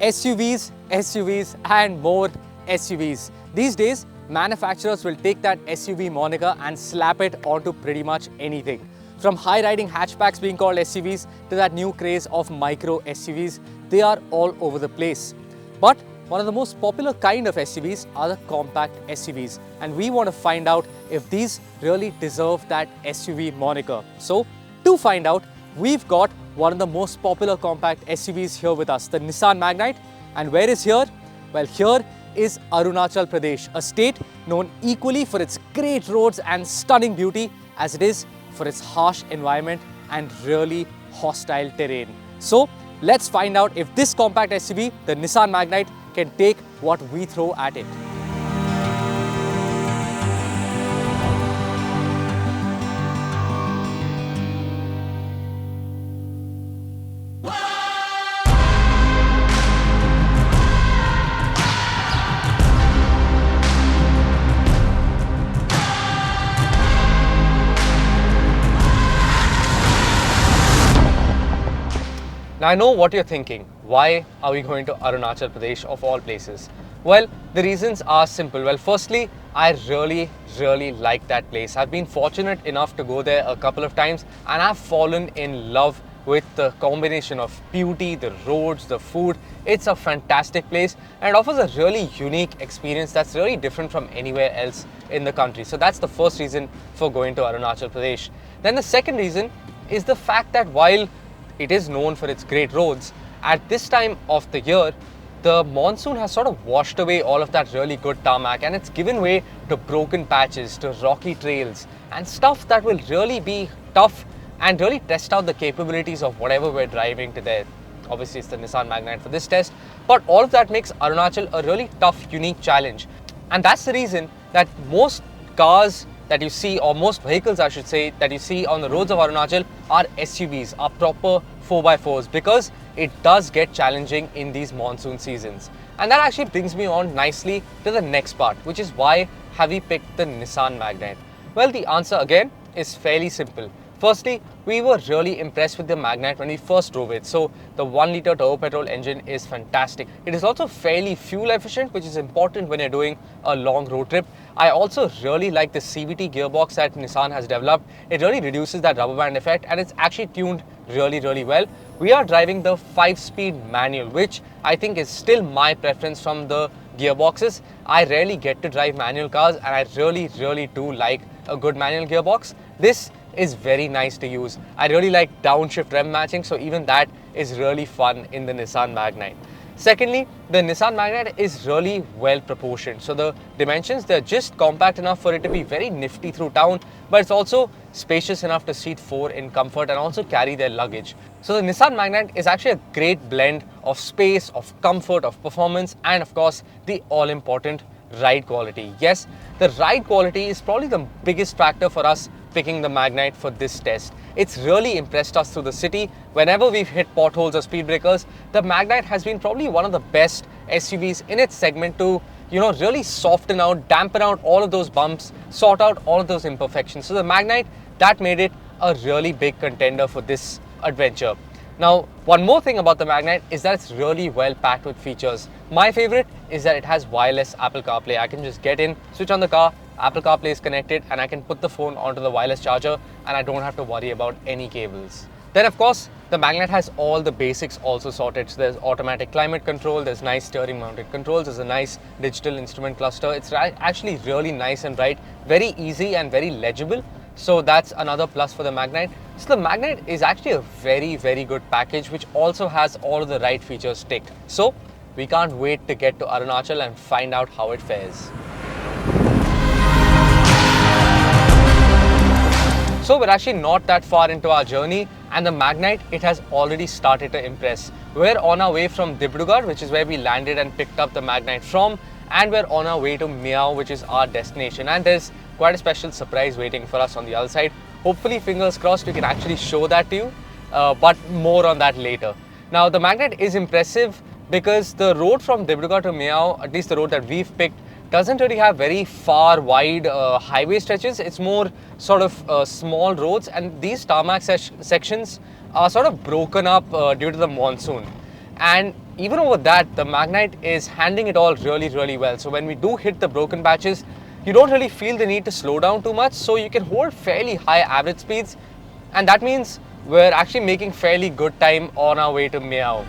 SUVs, SUVs and more SUVs. These days, manufacturers will take that SUV moniker and slap it onto pretty much anything. From high-riding hatchbacks being called SUVs to that new craze of micro SUVs, they are all over the place. But one of the most popular kind of SUVs are the compact SUVs, and we want to find out if these really deserve that SUV moniker. So, to find out, we've got one of the most popular compact SUVs here with us, the Nissan Magnite. And where is here? Well, here is Arunachal Pradesh, a state known equally for its great roads and stunning beauty as it is for its harsh environment and really hostile terrain. So, let's find out if this compact SUV, the Nissan Magnite, can take what we throw at it. Now I know what you're thinking. Why are we going to Arunachal Pradesh of all places? Well, the reasons are simple. Well, firstly, I really like that place. I've been fortunate enough to go there a couple of times and I've fallen in love with the combination of beauty, the roads, the food. It's a fantastic place and it offers a really unique experience that's really different from anywhere else in the country. So that's the first reason for going to Arunachal Pradesh. Then the second reason is the fact that while it is known for its great roads, at this time of the year, the monsoon has sort of washed away all of that really good tarmac and it's given way to broken patches, to rocky trails and stuff that will really be tough and really test out the capabilities of whatever we're driving to there. Obviously, it's the Nissan Magnite for this test, but all of that makes Arunachal a really tough, unique challenge. And that's the reason that most cars that you see, or most vehicles I should say, that you see on the roads of Arunachal are SUVs, are proper 4x4s, because it does get challenging in these monsoon seasons. And that actually brings me on nicely to the next part, which is why have we picked the Nissan Magnite? Well, the answer again is fairly simple. Firstly, we were really impressed with the Magnite when we first drove it. So the 1-litre turbo petrol engine is fantastic. It is also fairly fuel efficient, which is important when you're doing a long road trip. I also really like the CVT gearbox that Nissan has developed. It really reduces that rubber band effect and it's actually tuned really well. We are driving the 5-speed manual, which I think is still my preference from the gearboxes. I rarely get to drive manual cars and I really do like a good manual gearbox. This is very nice to use. I really like downshift rem matching, so even that is really fun in the Nissan Magnite. Secondly, the Nissan Magnite is really well proportioned. So the dimensions, they're just compact enough for it to be very nifty through town, but it's also spacious enough to seat 4 in comfort and also carry their luggage. So the Nissan Magnite is actually a great blend of space, of comfort, of performance, and of course, the all-important ride quality. Yes, the ride quality is probably the biggest factor for us picking the Magnite for this test. It's really impressed us through the city. Whenever we've hit potholes or speed breakers, the Magnite has been probably one of the best SUVs in its segment to, really soften out, dampen out all of those bumps, sort out all of those imperfections. So the Magnite, that made it a really big contender for this adventure. Now, one more thing about the Magnite is that it's really well packed with features. My favorite is that it has wireless Apple CarPlay. I can just get in, switch on the car, Apple CarPlay is connected and I can put the phone onto the wireless charger and I don't have to worry about any cables. Then of course, the Magnite has all the basics also sorted. So there's automatic climate control, there's nice steering mounted controls, there's a nice digital instrument cluster. It's actually really nice and bright, very easy and very legible. So that's another plus for the Magnite. So the Magnite is actually a very good package which also has all of the right features ticked. So we can't wait to get to Arunachal and find out how it fares. So we're actually not that far into our journey and the Magnite, it has already started to impress. We're on our way from Dibrugarh, which is where we landed and picked up the Magnite from, and we're on our way to Miao, which is our destination, and there's quite a special surprise waiting for us on the other side. Hopefully, fingers crossed, we can actually show that to you, but more on that later. Now the Magnite is impressive because the road from Dibrugarh to Miao, at least the road that we've picked, doesn't really have very far wide highway stretches. It's more sort of small roads, and these tarmac sections are sort of broken up due to the monsoon. And even over that, the Magnite is handling it all really, really well. So when we do hit the broken patches, you don't really feel the need to slow down too much. So you can hold fairly high average speeds. And that means we're actually making fairly good time on our way to Miao.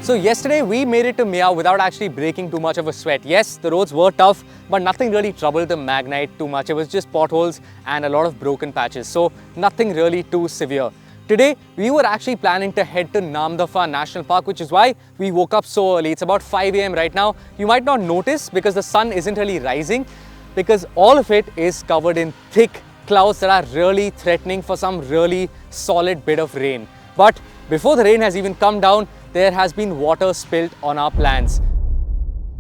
So yesterday we made it to Miao without actually breaking too much of a sweat. Yes, the roads were tough, but nothing really troubled the Magnite too much. It was just potholes and a lot of broken patches, so nothing really too severe. Today, we were actually planning to head to Namdapha National Park, which is why we woke up so early. It's about 5 AM right now. You might not notice because the sun isn't really rising, because all of it is covered in thick clouds that are really threatening for some really solid bit of rain. But before the rain has even come down, there has been water spilt on our plans.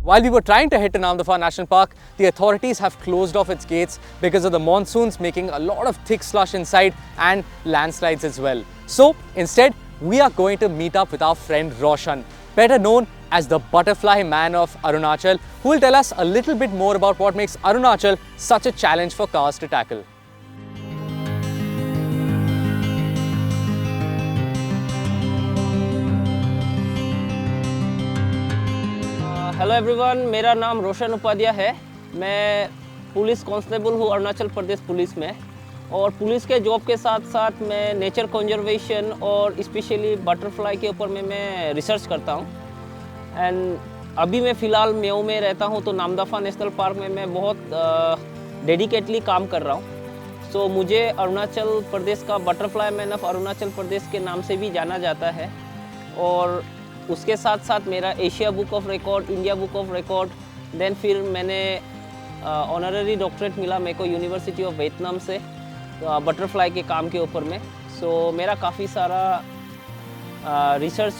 While we were trying to head to Namdapha National Park, the authorities have closed off its gates because of the monsoons making a lot of thick slush inside and landslides as well. So instead, we are going to meet up with our friend Roshan, better known as the butterfly man of Arunachal, who will tell us a little bit more about what makes Arunachal such a challenge for cars to tackle. Hello everyone, मेरा नाम रोशन उपाध्याय है। मैं police constable हूँ Arunachal Pradesh police में, और police के job के साथ साथ मैं नेचर कंजर्वेशन और स्पेशली बटरफ्लाई के ऊपर में मैं रिसर्च करता हूँ। एंड अभी मैं फ़िलहाल म्याऊ में रहता हूँ, तो नामदफा नेशनल पार्क में मैं बहुत डेडिकेटली काम कर रहा हूँ। सो मुझे अरुणाचल प्रदेश का butterfly man of Arunachal Pradesh के नाम से भी जाना जाता है, और उसके साथ साथ मेरा Asia book of record, India book of record, then फिर मैंने ऑनररी डॉक्टरेट मिला मेरे को यूनिवर्सिटी ऑफ वियतनाम से बटरफ्लाई के काम के ऊपर में। सो मेरा काफ़ी सारा रिसर्च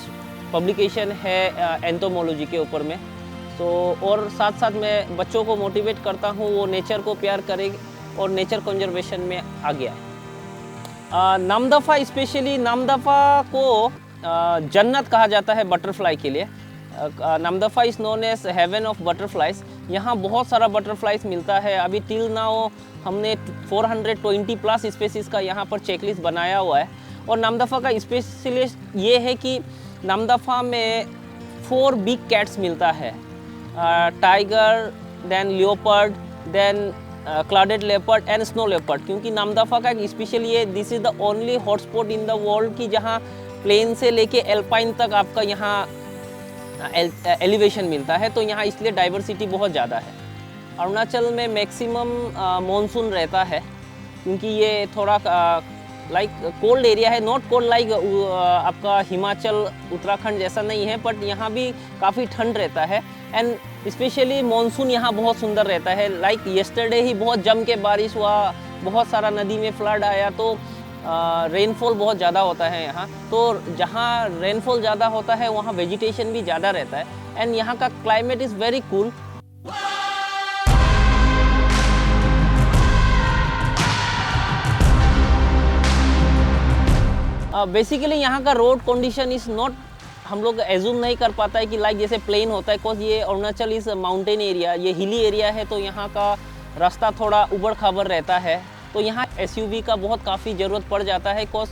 पब्लिकेशन है एंटोमोलॉजी के ऊपर में। सो और साथ साथ मैं बच्चों को मोटिवेट करता हूँ वो नेचर को प्यार करें और नेचर कंजर्वेशन में आ गया। नामदफा, स्पेशली नामदफा को जन्नत कहा जाता है बटरफ्लाई के लिए। Namdapha is known as heaven of butterflies. यहाँ बहुत सारा बटरफ्लाइज मिलता है। अभी टिल नाउ हमने 420 प्लस स्पेसीज़ का यहाँ पर चेकलिस्ट बनाया हुआ है। और नामदफा का स्पेशलिस्ट ये है कि नामदफा में 4 बिग कैट्स मिलता है, tiger, then leopard, then clouded leopard and snow leopard. क्योंकि नामदफा का एक स्पेशल ये, this is the only hotspot in the world कि जहाँ प्लेन से लेके एल्पाइन तक आपका यहाँ एलिवेशन मिलता है, तो यहाँ इसलिए डाइवर्सिटी बहुत ज़्यादा है। अरुणाचल में मैक्सिमम मॉनसून रहता है, क्योंकि ये थोड़ा लाइक कोल्ड एरिया है, नॉट कोल्ड लाइक आपका हिमाचल उत्तराखंड जैसा नहीं है, बट यहाँ भी काफ़ी ठंड रहता है। एंड स्पेशली मॉनसून यहाँ बहुत सुंदर रहता है। लाइक येस्टरडे ही बहुत जम के बारिश हुआ, बहुत सारा नदी में फ्लड आया, तो रेनफॉल बहुत ज़्यादा होता है यहाँ। तो जहाँ रेनफॉल ज़्यादा होता है वहाँ वेजिटेशन भी ज़्यादा रहता है, एंड यहाँ का climate is very cool. Basically यहाँ का रोड कंडीशन इज़ नॉट, हम लोग एज्यूम नहीं कर पाता है कि लाइक जैसे प्लेन होता है, बिकॉज ये अरुणाचल इज़ माउंटेन एरिया, ये हिली एरिया है, तो यहाँ का रास्ता थोड़ा उबड़ खाबड़ रहता है। तो यहाँ एसयूवी का बहुत काफ़ी ज़रूरत पड़ जाता है, बिकॉज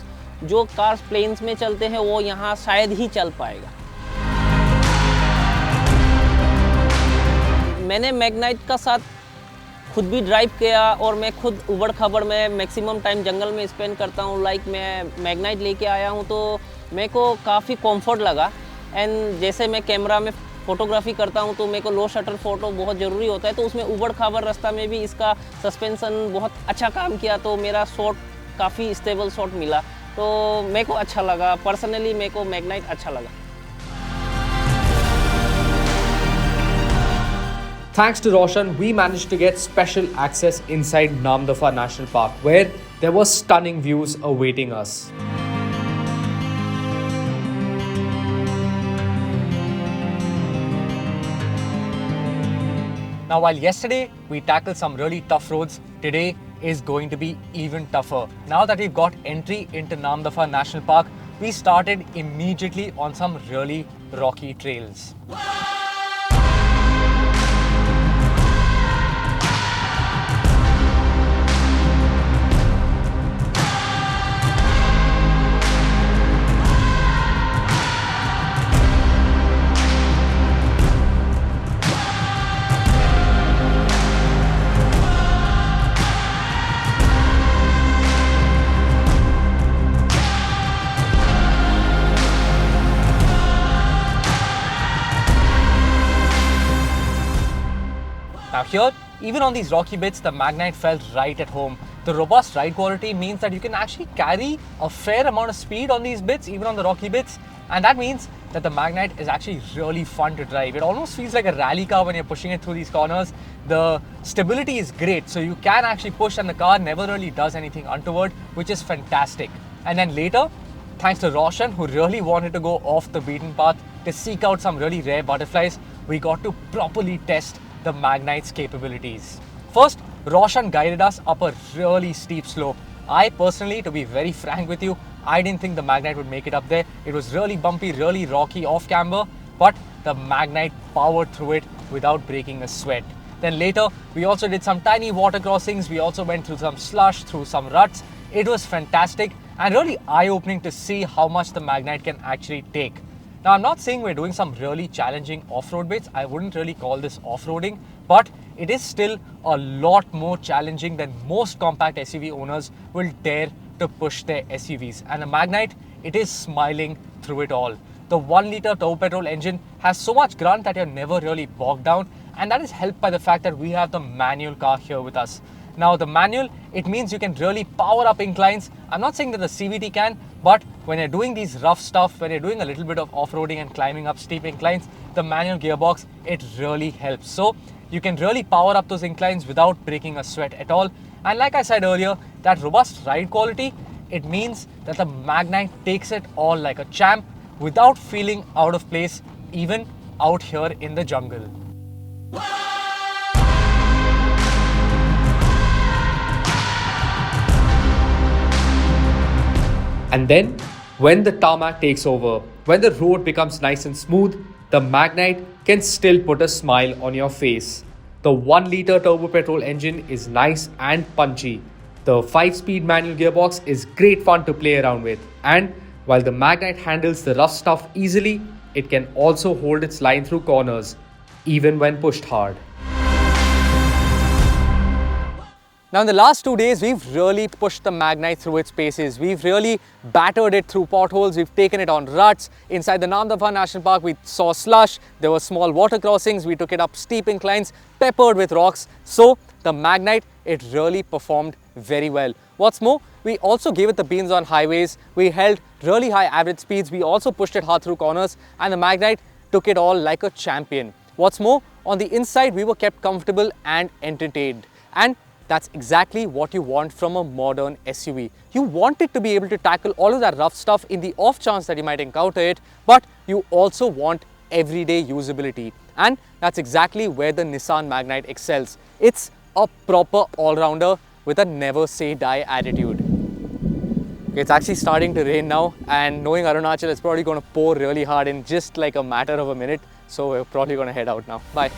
जो कार्स प्लेन्स में चलते हैं वो यहाँ शायद ही चल पाएगा। मैंने मैग्नाइट का साथ खुद भी ड्राइव किया, और मैं खुद उबड़ खाबड़ में मैक्सिमम टाइम जंगल में स्पेंड करता हूँ। लाइक मैं मैग्नाइट लेके आया हूँ तो मेरे को काफ़ी कंफर्ट लगा। एंड जैसे मैं कैमरा में फ़ोटोग्राफी करता हूँ तो मेरे को लो शटर फ़ोटो बहुत ज़रूरी होता है, तो उसमें उबड़ खाबड़ रास्ता में भी इसका सस्पेंसन बहुत अच्छा काम किया, तो मेरा शॉट काफ़ी स्टेबल शॉट मिला, तो मेरे को अच्छा लगा। पर्सनली मेरे को मैग्नाइट अच्छा लगा। Thanks to Roshan, we managed to get special access inside Namdapha National Park, where there were stunning views awaiting us. Now, while yesterday we tackled some really tough roads, today is going to be even tougher. Now that we've got entry into Namdapha National Park, we started immediately on some really rocky trails. Now here, even on these rocky bits, the Magnite felt right at home. The robust ride quality means that you can actually carry a fair amount of speed on these bits, even on the rocky bits. And that means that the Magnite is actually really fun to drive. It almost feels like a rally car when you're pushing it through these corners. The stability is great, so you can actually push and the car never really does anything untoward, which is fantastic. And then later, thanks to Roshan, who really wanted to go off the beaten path to seek out some really rare butterflies, we got to properly test the Magnite's capabilities. First, Roshan guided us up a really steep slope. I personally, to be very frank with you, I didn't think the Magnite would make it up there. It was really bumpy, really rocky off camber, but the Magnite powered through it without breaking a sweat. Then later, we also did some tiny water crossings. We also went through some slush, through some ruts. It was fantastic and really eye-opening to see how much the Magnite can actually take. Now, I'm not saying we're doing some really challenging off-road bits. I wouldn't really call this off-roading, but it is still a lot more challenging than most compact SUV owners will dare to push their SUVs. And the Magnite, it is smiling through it all. The 1-liter turbo petrol engine has so much grunt that you're never really bogged down, and that is helped by the fact that we have the manual car here with us. Now, the manual, it means you can really power up inclines. I'm not saying that the CVT can, but when you're doing these rough stuff, when you're doing a little bit of off-roading and climbing up steep inclines, the manual gearbox, it really helps. So you can really power up those inclines without breaking a sweat at all. And like I said earlier, that robust ride quality, it means that the Magnite takes it all like a champ without feeling out of place, even out here in the jungle. And then, when the tarmac takes over, when the road becomes nice and smooth, the Magnite can still put a smile on your face. The 1-liter turbo petrol engine is nice and punchy. The 5-speed manual gearbox is great fun to play around with. And while the Magnite handles the rough stuff easily, it can also hold its line through corners, even when pushed hard. Now, in the last 2 days, we've really pushed the Magnite through its paces. We've really battered it through potholes. We've taken it on ruts. Inside the Namdapha National Park, we saw slush. There were small water crossings. We took it up steep inclines, peppered with rocks. So, the Magnite, it really performed very well. What's more, we also gave it the beans on highways. We held really high average speeds. We also pushed it hard through corners. And the Magnite took it all like a champion. What's more, on the inside, we were kept comfortable and entertained. And that's exactly what you want from a modern SUV. You want it to be able to tackle all of that rough stuff in the off chance that you might encounter it, but you also want everyday usability. And that's exactly where the Nissan Magnite excels. It's a proper all-rounder with a never say die attitude. It's actually starting to rain now, and knowing Arunachal, it's probably going to pour really hard in just like a matter of a minute. So we're probably going to head out now. Bye.